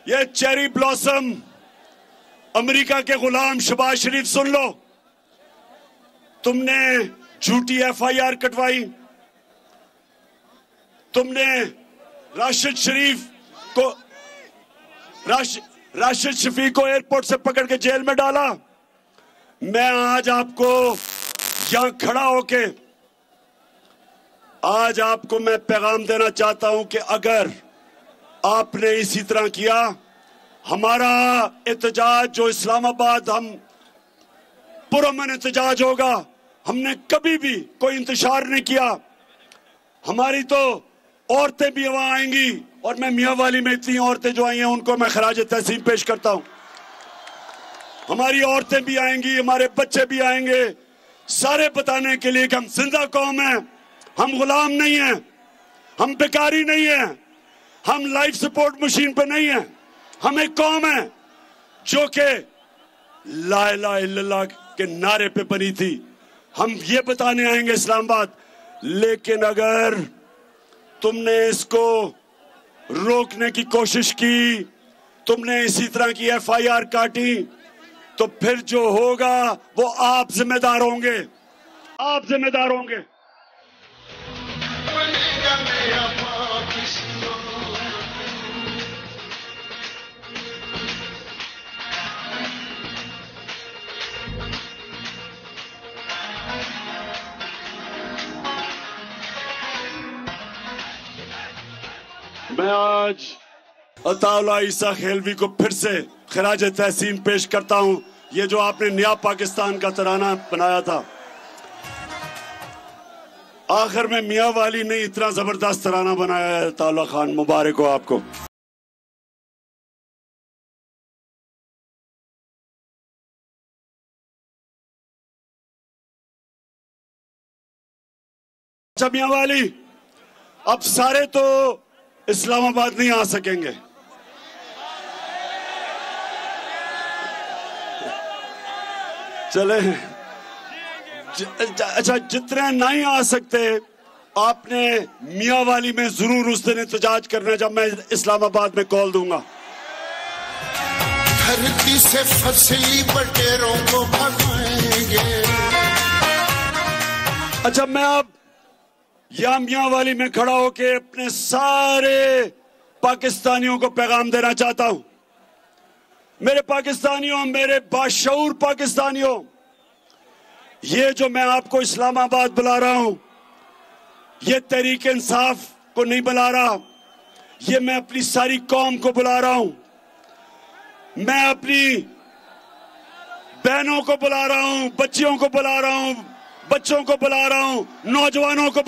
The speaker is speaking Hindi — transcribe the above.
ये चेरी ब्लॉसम अमेरिका के गुलाम शहबाज शरीफ, सुन लो, तुमने झूठी FIR कटवाई, तुमने राशिद शफीक को एयरपोर्ट से पकड़ के जेल में डाला। मैं आज आपको यहां खड़ा होके आज आपको मैं पैगाम देना चाहता हूं कि अगर आपने इसी तरह किया, हमारा एहतजाज जो इस्लामाबाद हम पुरअमन एहतजाज होगा। हमने कभी भी कोई इंतशार नहीं किया। हमारी तो औरतें भी वहां आएंगी और मैं मियांवाली में इतनी औरतें जो आई हैं उनको मैं खराज तहसीन पेश करता हूं। हमारी औरतें भी आएंगी, हमारे बच्चे भी आएंगे, सारे बताने के लिए कि हम जिंदा कौम हैं, हम गुलाम नहीं हैं, हम बेकारी नहीं हैं, हम लाइफ सपोर्ट मशीन पे नहीं हैं। हम एक कौम है जो कि ला इलाहा इल्लल्लाह के नारे पे बनी थी। हम ये बताने आएंगे इस्लामाबाद। लेकिन अगर तुमने इसको रोकने की कोशिश की, तुमने इसी तरह की FIR काटी, तो फिर जो होगा वो आप जिम्मेदार होंगे, आप जिम्मेदार होंगे। मैं आज अताउल्लाह ईसा खेलवी को फिर से खराज तहसीन पेश करता हूं। ये जो आपने नया पाकिस्तान का तराना बनाया था, आखिर में मियांवाली ने इतना जबरदस्त तराना बनाया है। अताउल्लाह खान, मुबारक हो आपको। अच्छा मियांवाली, अब सारे तो इस्लामाबाद नहीं आ सकेंगे। चले अच्छा, जितने नहीं आ सकते, आपने मियांवाली में जरूर उस दिन एहतजाज करना जब मैं इस्लामाबाद में कॉल दूंगा। धरती से फसली बटेरों को भगाएंगे। अच्छा, मैं अब या मियांवाली में खड़ा होके अपने सारे पाकिस्तानियों को पैगाम देना चाहता हूं। मेरे पाकिस्तानियों, मेरे बाशऊर पाकिस्तानियों, ये जो मैं आपको इस्लामाबाद बुला रहा हूं, ये तहरीक इंसाफ को नहीं बुला रहा, ये मैं अपनी सारी कौम को बुला रहा हूं। मैं अपनी बहनों को बुला रहा हूं, बच्चियों को बुला रहा हूं, बच्चों को बुला रहा हूं, नौजवानों को